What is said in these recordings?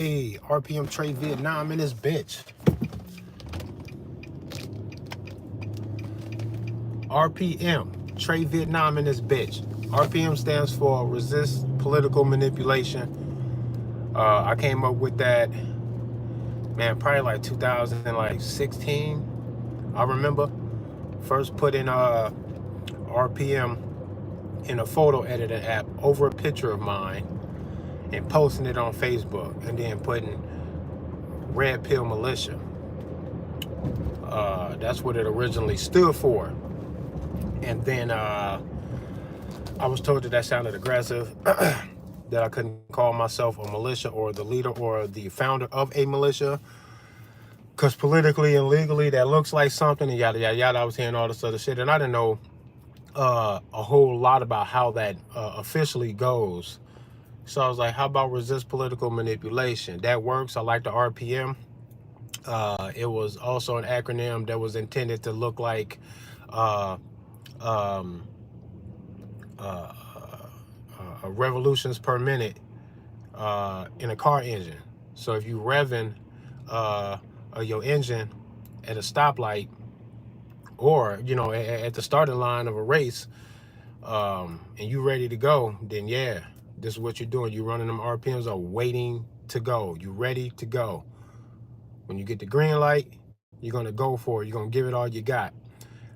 Hey, RPM Trade Vietnam in this bitch. RPM Trade Vietnam in this bitch. RPM stands for Resist Political Manipulation. I came up with that, man, probably like 2016. I remember first putting RPM in a photo editing app over a picture of mine and posting it on Facebook, and then putting Red Pill Militia. That's what it originally stood for. And then I was told that sounded aggressive, that I couldn't call myself a militia or the leader or the founder of a militia, because politically and legally that looks like something, and yada yada yada. I was hearing all this other shit, and I didn't know a whole lot about how that officially goes. So I was like, how about resist political manipulation? That works. I like the RPM. It was also an acronym that was intended to look like um, revolutions per minute in a car engine. So if you revving your engine at a stoplight, or at the starting line of a race, and you ready to go, then yeah, this is what you're doing. You're running them RPMs are waiting to go. You ready to go. When you get the green light, you're gonna go for it. You're gonna give it all you got,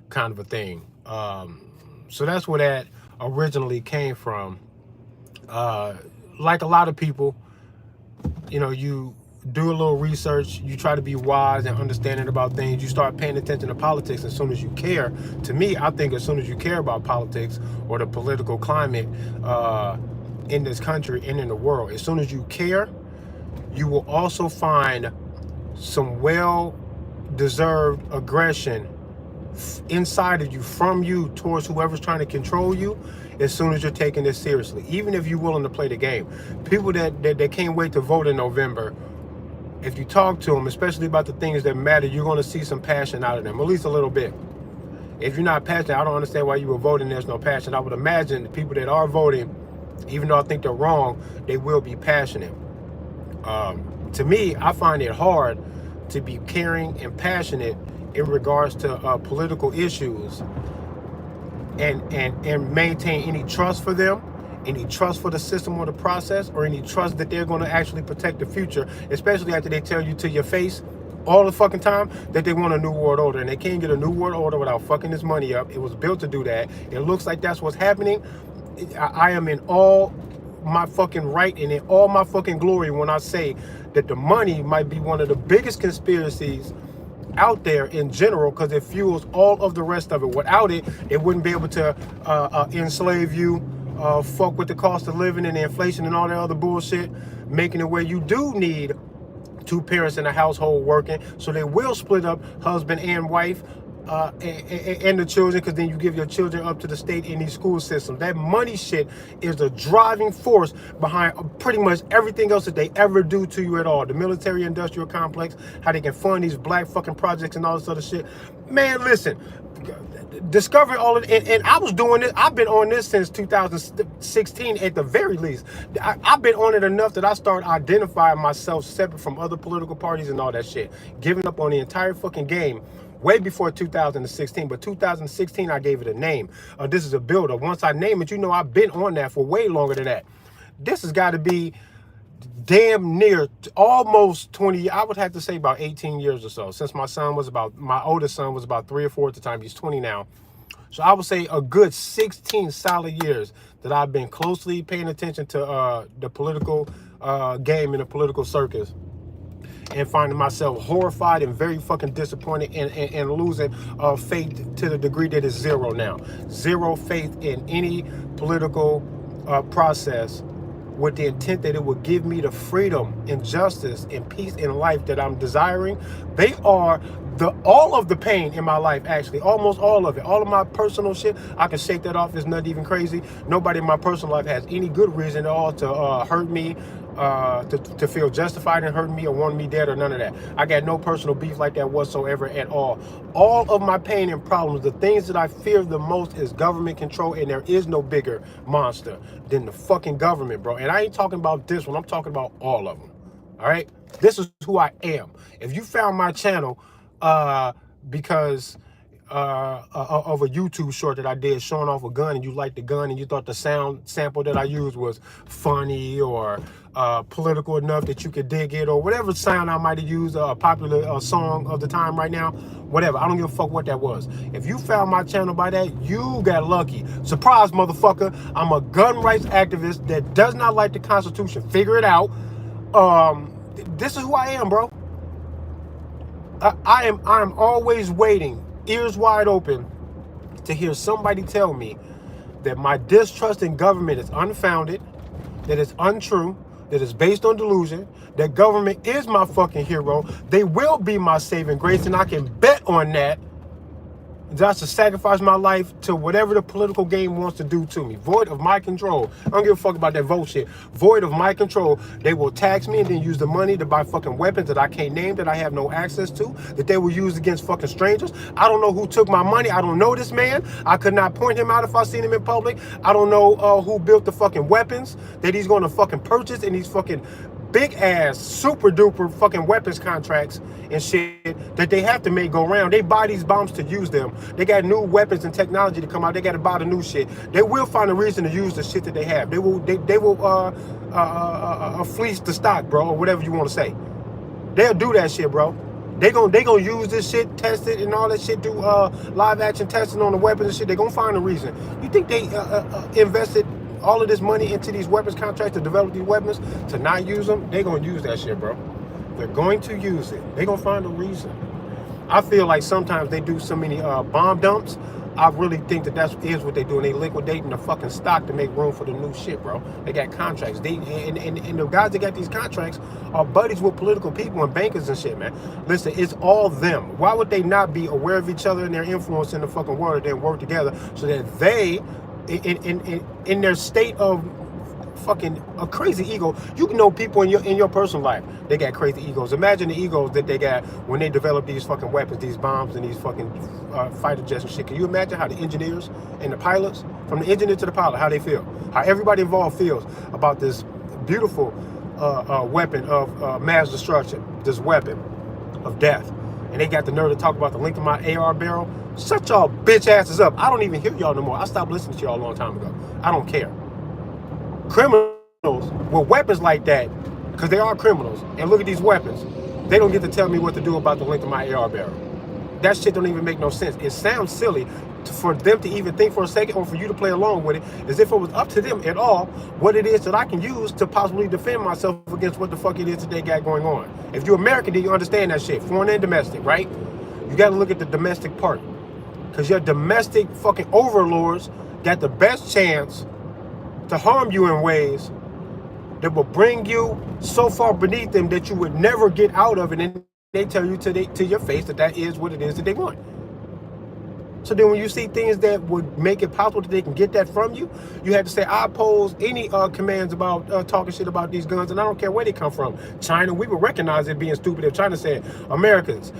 kind of a thing. So that's where that originally came from. Like a lot of people, you do a little research, you try to be wise and understanding about things, you start paying attention to politics as soon as you care. To me, I think as soon as you care about politics or the political climate in this country and in the world, as soon as you care, you will also find some well-deserved aggression inside of you, from you, towards whoever's trying to control you, as soon as you're taking this seriously, even if you're willing to play the game. People that can't wait to vote in November, if you talk to them, especially about the things that matter, you're going to see some passion out of them, at least a little bit. If you're not passionate, I don't understand why you were voting. There's no passion. I would imagine the people that are voting, even though I think they're wrong, they will be passionate. To me, I find it hard to be caring and passionate in regards to political issues, and maintain any trust for them, any trust for the system or the process, or any trust that they're going to actually protect the future, especially after they tell you to your face all the fucking time that they want a new world order, and they can't get a new world order without fucking this money up. It was built to do that. It looks like that's what's happening. I am in all my fucking right and in all my fucking glory when I say that the money might be one of the biggest conspiracies out there in general, because it fuels all of the rest of it. Without it, it wouldn't be able to enslave you, fuck with the cost of living and the inflation and all that other bullshit, making it where you do need two parents in a household working, so they will split up husband and wife, and the children, because then you give your children up to the state in these school systems. That money shit is the driving force behind pretty much everything else that they ever do to you at all. The military industrial complex, how they can fund these black fucking projects and all this other shit. Man, listen, discovering all of it, and I was doing this, I've been on this since 2016 at the very least. I've been on it enough that I started identifying myself separate from other political parties and all that shit, giving up on the entire fucking game way before 2016. But 2016, I gave it a name. This is a builder. Once I name it, I've been on that for way longer than that. This has got to be damn near almost 20. I would have to say about 18 years or so, since my oldest son was about 3 or 4 at the time. He's 20 now. So I would say a good 16 solid years that I've been closely paying attention to the political game and the political circus, and finding myself horrified and very fucking disappointed, and losing faith to the degree that it's zero now. Zero faith in any political process, with the intent that it would give me the freedom and justice and peace in life that I'm desiring. They are all of the pain in my life, actually, almost all of it. All of my personal shit, I can shake that off. It's not even crazy. Nobody in my personal life has any good reason at all to hurt me, to feel justified in hurting me or wanting me dead or none of that. I got no personal beef like that whatsoever at all. All of my pain and problems, the things that I fear the most, is government control, and there is no bigger monster than the fucking government, bro. And I ain't talking about this one. I'm talking about all of them. All right, this is who I am. If you found my channel because of a YouTube short that I did showing off a gun, and you liked the gun and you thought the sound sample that I used was funny or political enough that you could dig it, or whatever sound I might have used, a popular song of the time right now, whatever. I don't give a fuck what that was. If you found my channel by that, you got lucky. Surprise, motherfucker. I'm a gun rights activist that does not like the Constitution. Figure it out. This is who I am, bro. I am always waiting, ears wide open, to hear somebody tell me that my distrust in government is unfounded, that it's untrue, that it's based on delusion, that government is my fucking hero. They will be my saving grace, and I can bet on that. Just to sacrifice my life to whatever the political game wants to do to me. Void of my control. I don't give a fuck about that vote shit. Void of my control. They will tax me and then use the money to buy fucking weapons that I can't name, that I have no access to, that they will use against fucking strangers. I don't know who took my money. I don't know this man. I could not point him out if I seen him in public. I don't know who built the fucking weapons that he's going to fucking purchase in these fucking big ass super duper fucking weapons contracts and shit that they have to make go around. They buy these bombs to use them. They got new weapons and technology to come out. They got to buy the new shit. They will find a reason to use the shit that they have. They will fleece the stock, bro, or whatever you want to say. They'll do that shit, bro. They gonna use this shit, test it and all that shit, do live action testing on the weapons and shit. They gonna find a reason. You think they invested all of this money into these weapons contracts to develop these weapons to not use them? They gonna use that shit, bro. They're going to use it. They gonna find a reason. I feel like sometimes they do so many bomb dumps. I really think that is what they do, and they liquidating the fucking stock to make room for the new shit, bro. They got contracts. They and the guys that got these contracts are buddies with political people and bankers and shit, man. Listen, it's all them. Why would they not be aware of each other and their influence in the fucking world, and then work together so that they, in their state of fucking a crazy ego? You can know people in your personal life, they got crazy egos. Imagine the egos that they got when they develop these fucking weapons, these bombs and these fucking fighter jets and shit. Can you imagine how the engineers and the pilots, from the engineer to the pilot, how they feel, how everybody involved feels about this beautiful weapon of mass destruction, this weapon of death? And they got the nerve to talk about the length of my AR barrel. Shut y'all bitch asses up. I don't even hear y'all no more. I stopped listening to y'all a long time ago. I don't care. Criminals with weapons like that, because they are criminals, and look at these weapons, they don't get to tell me what to do about the length of my AR barrel. That shit don't even make no sense. It sounds silly for them to even think for a second, or for you to play along with it, as if it was up to them at all what it is that I can use to possibly defend myself against what the fuck it is that they got going on. If you're American, then you understand that shit, foreign and domestic, right? You got to look at the domestic part, because your domestic fucking overlords got the best chance to harm you in ways that will bring you so far beneath them that you would never get out of it, and they tell you to your face that is what it is that they want. So then when you see things that would make it possible that they can get that from you, you have to say, I oppose any commands about talking shit about these guns, and I don't care where they come from. China, we would recognize it being stupid if China said, Americans,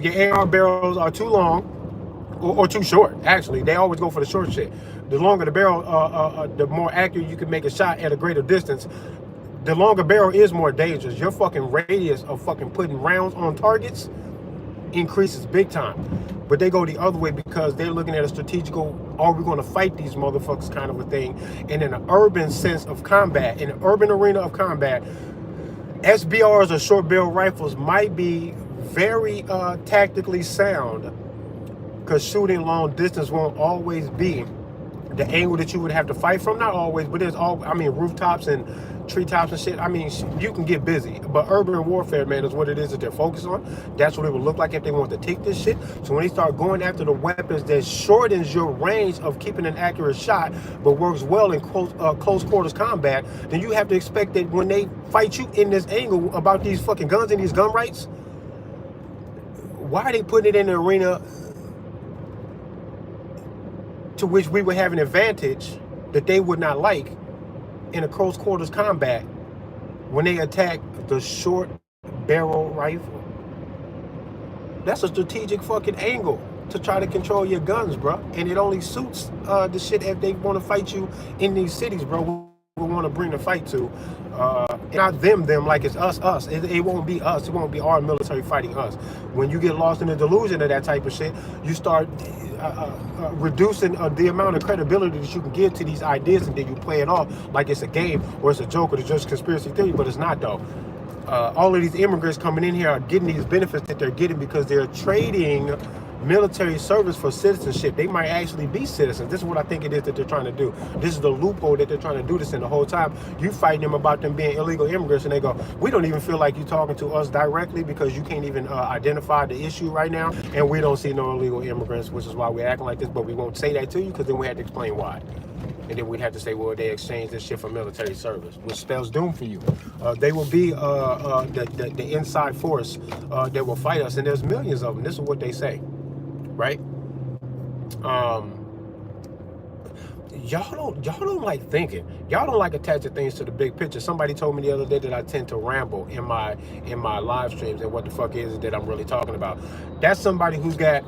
your AR barrels are too long or too short. Actually, they always go for the short shit. The longer the barrel, the more accurate you can make a shot at a greater distance. The longer barrel is more dangerous. Your fucking radius of fucking putting rounds on targets increases big time. But they go the other way because they're looking at a strategical, are we going to fight these motherfuckers kind of a thing. And in an urban sense of combat, in an urban arena of combat, SBRs or short barrel rifles might be very tactically sound, because shooting long distance won't always be the angle that you would have to fight from. Not always, but there's rooftops and treetops and shit. I mean, you can get busy, but urban warfare, man, is what it is that they're focused on. That's what it would look like if they want to take this shit. So when they start going after the weapons that shortens your range of keeping an accurate shot, but works well in close quarters combat, then you have to expect that when they fight you in this angle about these fucking guns and these gun rights, why are they putting it in the arena to which we would have an advantage that they would not like in a close quarters combat when they attack the short barrel rifle? That's a strategic fucking angle to try to control your guns, bro. And it only suits the shit if they want to fight you in these cities, bro. We want to bring the fight to Not them like it's us. It won't be us. It won't be our military fighting us. When you get lost in the delusion of that type of shit, you start reducing the amount of credibility that you can give to these ideas, and then you play it off like it's a game or it's a joke or it's just conspiracy theory, but it's not though. All of these immigrants coming in here are getting these benefits that they're getting because they're trading military service for citizenship. They might actually be citizens. This is what I think it is that they're trying to do. This is the loophole that they're trying to do this in. The whole time you fighting them about them being illegal immigrants, and they go, we don't even feel like you're talking to us directly because you can't even identify the issue right now, and we don't see no illegal immigrants, which is why we're acting like this, but we won't say that to you because then we have to explain why. And then we'd have to say, well, they exchanged this shit for military service, which spells doom for you. They will be the inside force that will fight us, and there's millions of them. This is what they say, right? Y'all don't like thinking. Y'all don't like attaching things to the big picture. Somebody told me the other day that I tend to ramble in my live streams, and what the fuck is it that I'm really talking about? That's somebody who's got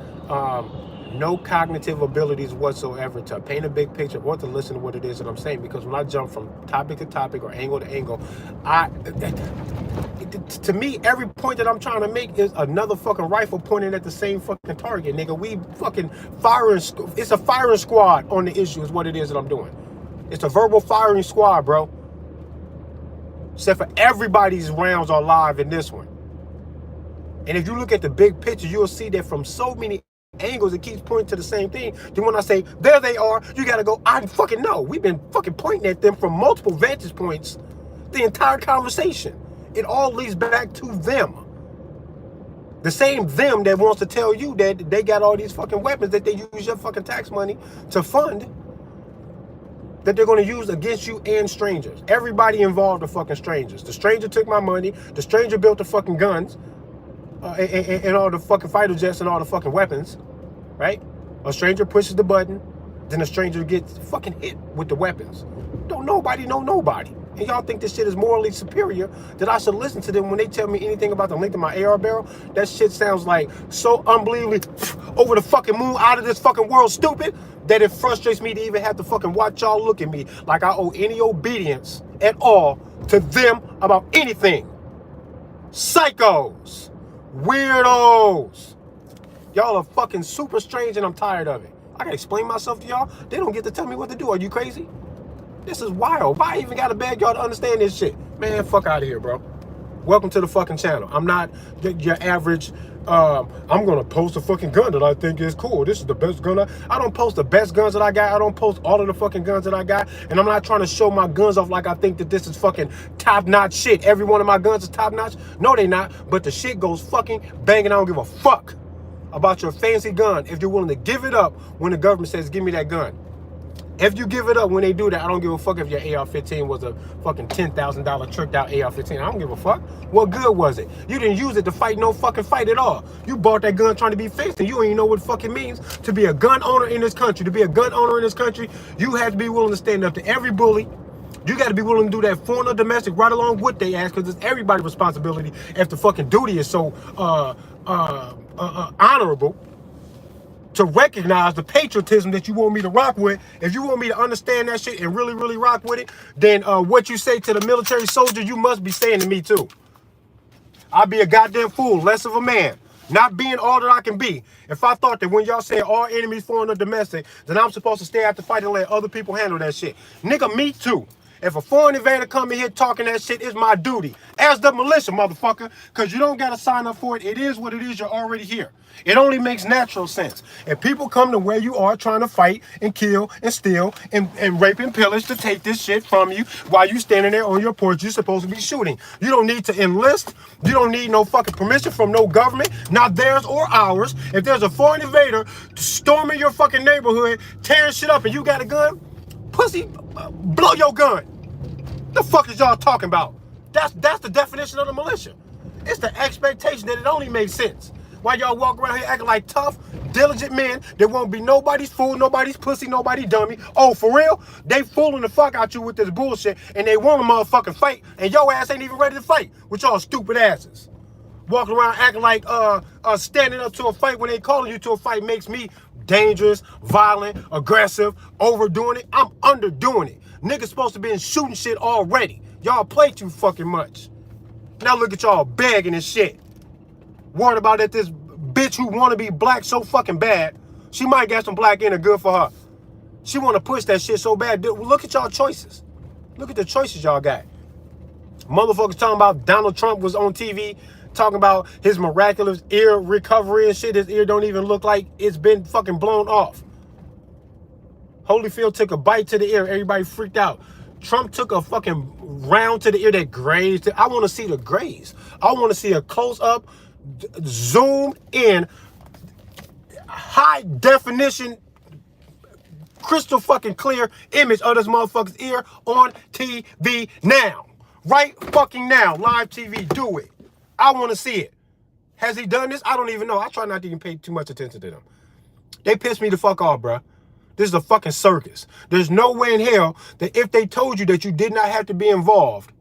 no cognitive abilities whatsoever to paint a big picture or to listen to what it is that I'm saying. Because when I jump from topic to topic or angle to angle, to me, every point that I'm trying to make is another fucking rifle pointing at the same fucking target, nigga. We fucking firing. It's a firing squad on the issue is what it is that I'm doing. It's a verbal firing squad, bro. Except for everybody's rounds are live in this one. And if you look at the big picture, you'll see that from so many angles it keeps pointing to the same thing. Then when I say there they are, you gotta go, I fucking know. We've been fucking pointing at them from multiple vantage points the entire conversation. It all leads back to them. The same them that wants to tell you that they got all these fucking weapons that they use your fucking tax money to fund, that they're going to use against you and strangers. Everybody involved are fucking strangers. The stranger took my money. The stranger built the fucking guns. And all the fucking fighter jets and all the fucking weapons, right? A stranger pushes the button, then a stranger gets fucking hit with the weapons. Don't nobody know nobody. And y'all think this shit is morally superior, that I should listen to them when they tell me anything about the length of my AR barrel? That shit sounds like so unbelievably over the fucking moon, out of this fucking world stupid, that it frustrates me to even have to fucking watch y'all look at me like I owe any obedience at all to them about anything. Psychos. Weirdos. Y'all are fucking super strange, and I'm tired of it. I gotta explain myself to y'all. They don't get to tell me what to do. Are you crazy? This is wild. Why I even gotta beg y'all to understand this shit? Man, fuck out of here, bro. Welcome to the fucking channel. I'm not your average, I'm gonna post a fucking gun that I think is cool. This is the best gun. I don't post the best guns that I got. I don't post all of the fucking guns that I got. And I'm not trying to show my guns off like I think that this is fucking top-notch shit. Every one of my guns is top-notch. No, they not. But the shit goes fucking banging. I don't give a fuck about your fancy gun if you're willing to give it up when the government says, give me that gun. If you give it up when they do that, I don't give a fuck if your AR-15 was a fucking $10,000 tricked out AR-15. I don't give a fuck. What good was it? You didn't use it to fight no fucking fight at all. You bought that gun trying to be fixed, and you don't even know what it fucking means to be a gun owner in this country. To be a gun owner in this country, you have to be willing to stand up to every bully. You got to be willing to do that foreign or domestic right along with their ass, because it's everybody's responsibility if the fucking duty is so honorable, to recognize the patriotism that you want me to rock with. If you want me to understand that shit and really, really rock with it, then what you say to the military soldier, you must be saying to me too. I'd be a goddamn fool, less of a man, not being all that I can be, if I thought that when y'all say all enemies, foreign or domestic, then I'm supposed to stay out the fight and let other people handle that shit. Nigga, me too. If a foreign invader come in here talking that shit, it's my duty as the militia, motherfucker, because you don't got to sign up for it. It is what it is. You're already here. It only makes natural sense. If people come to where you are trying to fight and kill and steal and rape and pillage to take this shit from you while you standing there on your porch, you're supposed to be shooting. You don't need to enlist. You don't need no fucking permission from no government, not theirs or ours. If there's a foreign invader storming your fucking neighborhood, tearing shit up, and you got a gun, pussy, blow your gun. The fuck is y'all talking about? That's the definition of the militia. It's the expectation that it only makes sense. Why y'all walk around here acting like tough, diligent men that won't be nobody's fool, nobody's pussy, nobody dummy. Oh, for real? They fooling the fuck out you with this bullshit, and they want a motherfucking fight, and your ass ain't even ready to fight with y'all stupid asses. Walking around acting like standing up to a fight when they calling you to a fight makes me dangerous, violent, aggressive, overdoing it. I'm underdoing it. Niggas supposed to be in shooting shit already. Y'all play too fucking much. Now look at y'all begging and shit. Worried about that this bitch who want to be black so fucking bad, she might get some black in her, good for her. She want to push that shit so bad. Look at y'all choices. Look at the choices y'all got. Motherfuckers talking about Donald Trump was on TV talking about his miraculous ear recovery and shit. His ear don't even look like it's been fucking blown off. Holyfield took a bite to the ear. Everybody freaked out. Trump took a fucking round to the ear that grazed. I want to see the graze. I want to see a close-up, zoomed in, high definition, crystal fucking clear image of this motherfucker's ear on TV now. Right fucking now. Live TV. Do it. I want to see it. Has he done this? I don't even know. I try not to even pay too much attention to them. They piss me the fuck off, bruh. This is a fucking circus. There's no way in hell that if they told you that you did not have to be involved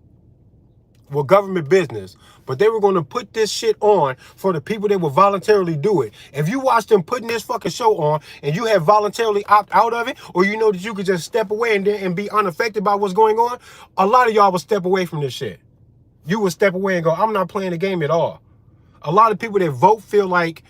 with government business, but they were going to put this shit on for the people that will voluntarily do it. If you watch them putting this fucking show on and you have voluntarily opt out of it, or you know that you could just step away and be unaffected by what's going on, a lot of y'all will step away from this shit. You will step away and go, I'm not playing the game at all. A lot of people that vote feel like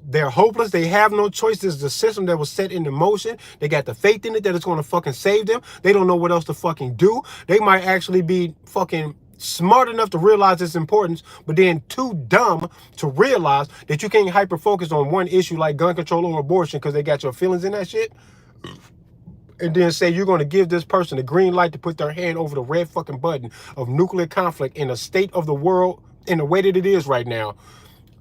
they're hopeless. They have no choice. This is the system that was set into motion. They got the faith in it that it's going to fucking save them. They don't know what else to fucking do. They might actually be fucking smart enough to realize its importance, but then too dumb to realize that you can't hyper-focus on one issue like gun control or abortion because they got your feelings in that shit. And then say you're going to give this person a green light to put their hand over the red fucking button of nuclear conflict in a state of the world in the way that it is right now.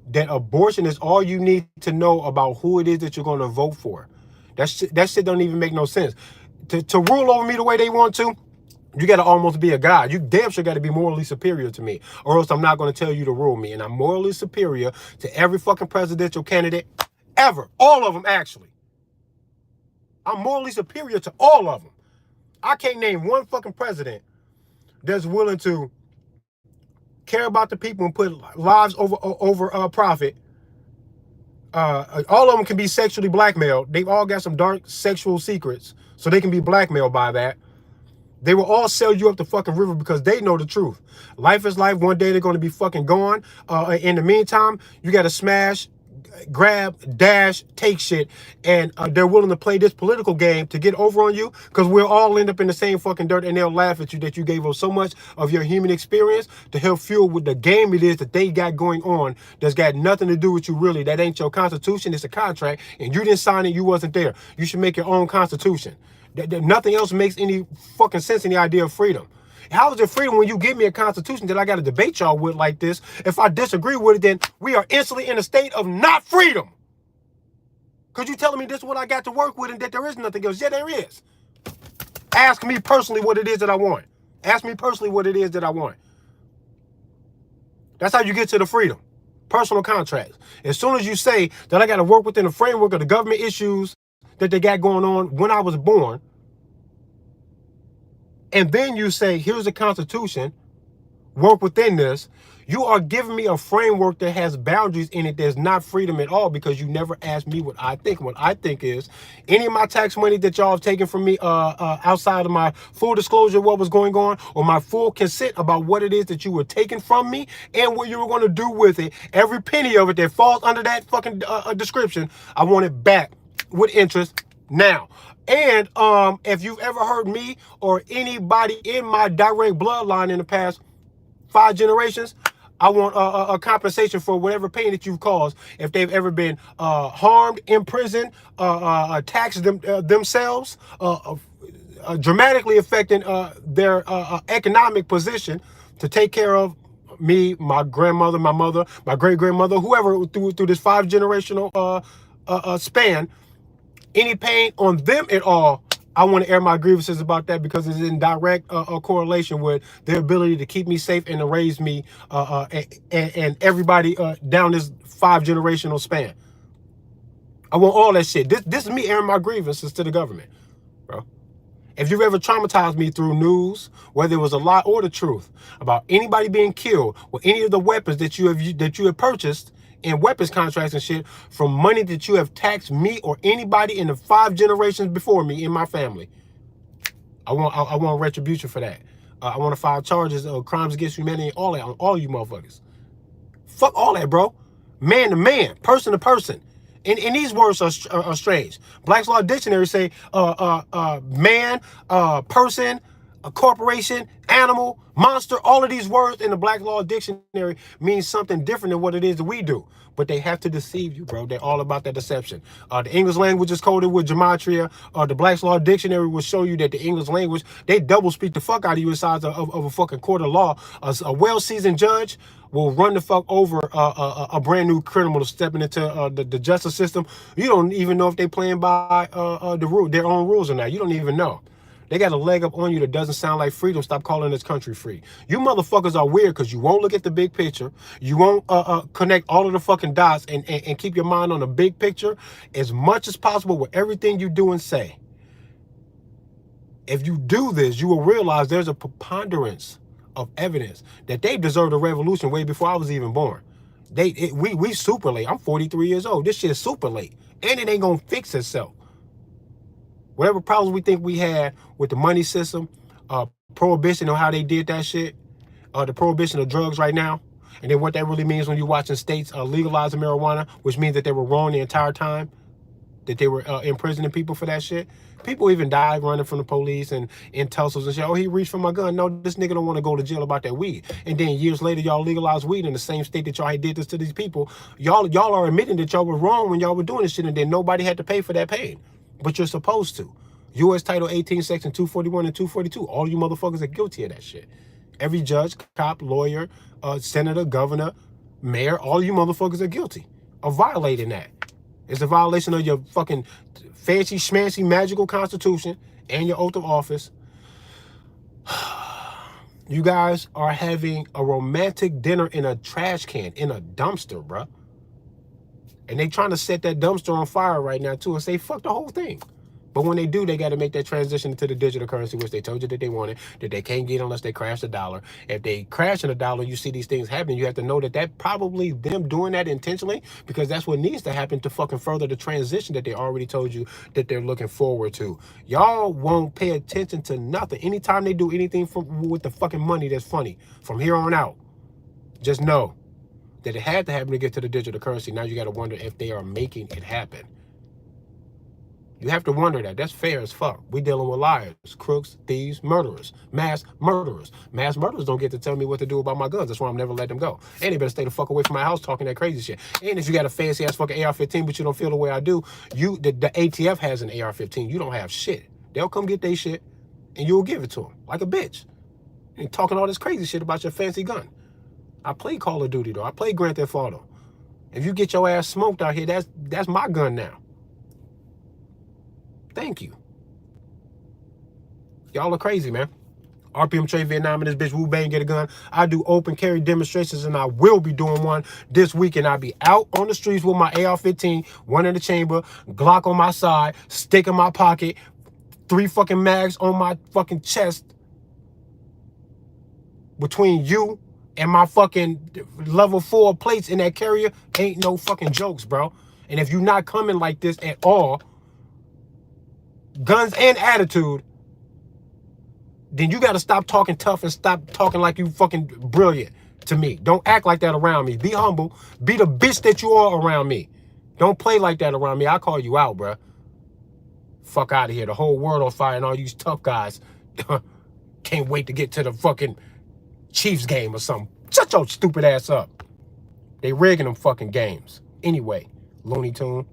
That abortion is all you need to know about who it is that you're going to vote for. That shit don't even make no sense. To rule over me the way they want to, you got to almost be a god. You damn sure got to be morally superior to me, or else I'm not going to tell you to rule me. And I'm morally superior to every fucking presidential candidate ever. All of them, actually. I'm morally superior to all of them. I can't name one fucking president that's willing to care about the people and put lives over profit. All of them can be sexually blackmailed. They've all got some dark sexual secrets, so they can be blackmailed by that. They will all sell you up the fucking river because they know the truth. Life is life. One day they're going to be fucking gone. In the meantime, you got to smash, grab, dash, take shit, and they're willing to play this political game to get over on you because we'll all end up in the same fucking dirt, and they'll laugh at you that you gave them so much of your human experience to help fuel with the game it is that they got going on that's got nothing to do with you really. That ain't your constitution. It's a contract, and you didn't sign it. You wasn't there. You should make your own constitution. Nothing else makes any fucking sense in the idea of freedom. How is it freedom when you give me a constitution that I got to debate y'all with like this? If I disagree with it, then we are instantly in a state of not freedom. Because you telling me this is what I got to work with and that there is nothing else. Yeah, there is. Ask me personally what it is that I want. Ask me personally what it is that I want. That's how you get to the freedom. Personal contracts. As soon as you say that I got to work within the framework of the government issues that they got going on when I was born, and then you say, here's the Constitution, work within this, you are giving me a framework that has boundaries in it that's not freedom at all because you never asked me what I think. What I think is any of my tax money that y'all have taken from me outside of my full disclosure of what was going on or my full consent about what it is that you were taking from me and what you were going to do with it, every penny of it that falls under that fucking description, I want it back with interest now. And if you've ever heard me or anybody in my direct bloodline in the past 5 generations, I want a compensation for whatever pain that you've caused. If they've ever been harmed, imprisoned, taxed themselves, dramatically affecting their economic position to take care of me, my grandmother, my mother, my great-grandmother, whoever through this 5 generational span, any pain on them at all, I want to air my grievances about that because it's in direct correlation with their ability to keep me safe and to raise me and everybody down this 5 generational span. I want all that shit. This is me airing my grievances to the government, bro. If you've ever traumatized me through news, whether it was a lie or the truth, about anybody being killed or any of the weapons that you have purchased in weapons contracts and shit from money that you have taxed me or anybody in the 5 generations before me in my family, I want retribution for that. I want to file charges of crimes against humanity, all that on all you motherfuckers. Fuck all that, bro. Man to man, person to person. And these words are strange. Black's Law Dictionary say man, person, a corporation, animal, monster. All of these words in the Black Law Dictionary mean something different than what it is that we do. But they have to deceive you, bro. They're all about that deception. The English language is coded with gematria. The Black's Law Dictionary will show you that the English language, they double speak the fuck out of you inside of a fucking court of law. A well-seasoned judge will run the fuck over a brand new criminal stepping into the justice system. You don't even know if they playing by their own rules or not. You don't even know. They got a leg up on you that doesn't sound like freedom. Stop calling this country free. You motherfuckers are weird because you won't look at the big picture. You won't connect all of the fucking dots and keep your mind on the big picture as much as possible with everything you do and say. If you do this, you will realize there's a preponderance of evidence that they deserved a revolution way before I was even born. We super late. I'm 43 years old. This shit is super late. And it ain't gonna fix itself. Whatever problems we think we had with the money system, prohibition on how they did that shit, the prohibition of drugs right now, and then what that really means when you're watching states legalizing marijuana, which means that they were wrong the entire time, that they were imprisoning people for that shit. People even died running from the police and in tussles and shit. Oh, he reached for my gun. No, this nigga don't want to go to jail about that weed. And then years later, y'all legalized weed in the same state that y'all had did this to these people. Y'all are admitting that y'all were wrong when y'all were doing this shit, and then nobody had to pay for that pain. But you're supposed to. U.S. Title 18, Section 241 and 242. All you motherfuckers are guilty of that shit. Every judge, cop, lawyer, senator, governor, mayor, all you motherfuckers are guilty of violating that. It's a violation of your fucking fancy, schmancy, magical constitution and your oath of office. You guys are having a romantic dinner in a trash can, in a dumpster, bruh. And they trying to set that dumpster on fire right now, too, and say, fuck the whole thing. But when they do, they got to make that transition into the digital currency, which they told you that they wanted, that they can't get unless they crash the dollar. If they crash in the dollar, you see these things happening, you have to know that that probably them doing that intentionally, because that's what needs to happen to fucking further the transition that they already told you that they're looking forward to. Y'all won't pay attention to nothing. Anytime they do anything with the fucking money that's funny, from here on out, just know that it had to happen to get to the digital currency. Now you got to wonder if they are making it happen. You have to wonder that. That's fair as fuck. We dealing with liars, crooks, thieves, murderers, mass murderers. Mass murderers don't get to tell me what to do about my guns. That's why I'm never letting them go. And they better stay the fuck away from my house talking that crazy shit. And if you got a fancy ass fucking AR-15, but you don't feel the way I do, the ATF has an AR-15. You don't have shit. They'll come get their shit and you'll give it to them like a bitch. And talking all this crazy shit about your fancy gun. I play Call of Duty though. I play Grand Theft Auto. If you get your ass smoked out here, that's my gun now. Thank you. Y'all are crazy, man. RPM Trade Vietnam and this bitch Wu Bang get a gun. I do open carry demonstrations and I will be doing one this weekend. I'll be out on the streets with my AR-15, one in the chamber, Glock on my side, stick in my pocket, 3 fucking mags on my fucking chest. Between you and my fucking level 4 plates in that carrier ain't no fucking jokes, bro. And if you're not coming like this at all, guns and attitude, then you got to stop talking tough and stop talking like you fucking brilliant to me. Don't act like that around me. Be humble. Be the bitch that you are around me. Don't play like that around me. I'll call you out, bruh. Fuck out of here. The whole world on fire and all these tough guys can't wait to get to the fucking Chiefs game or something. Shut your stupid ass up. They rigging them fucking games. Anyway, Looney Tune.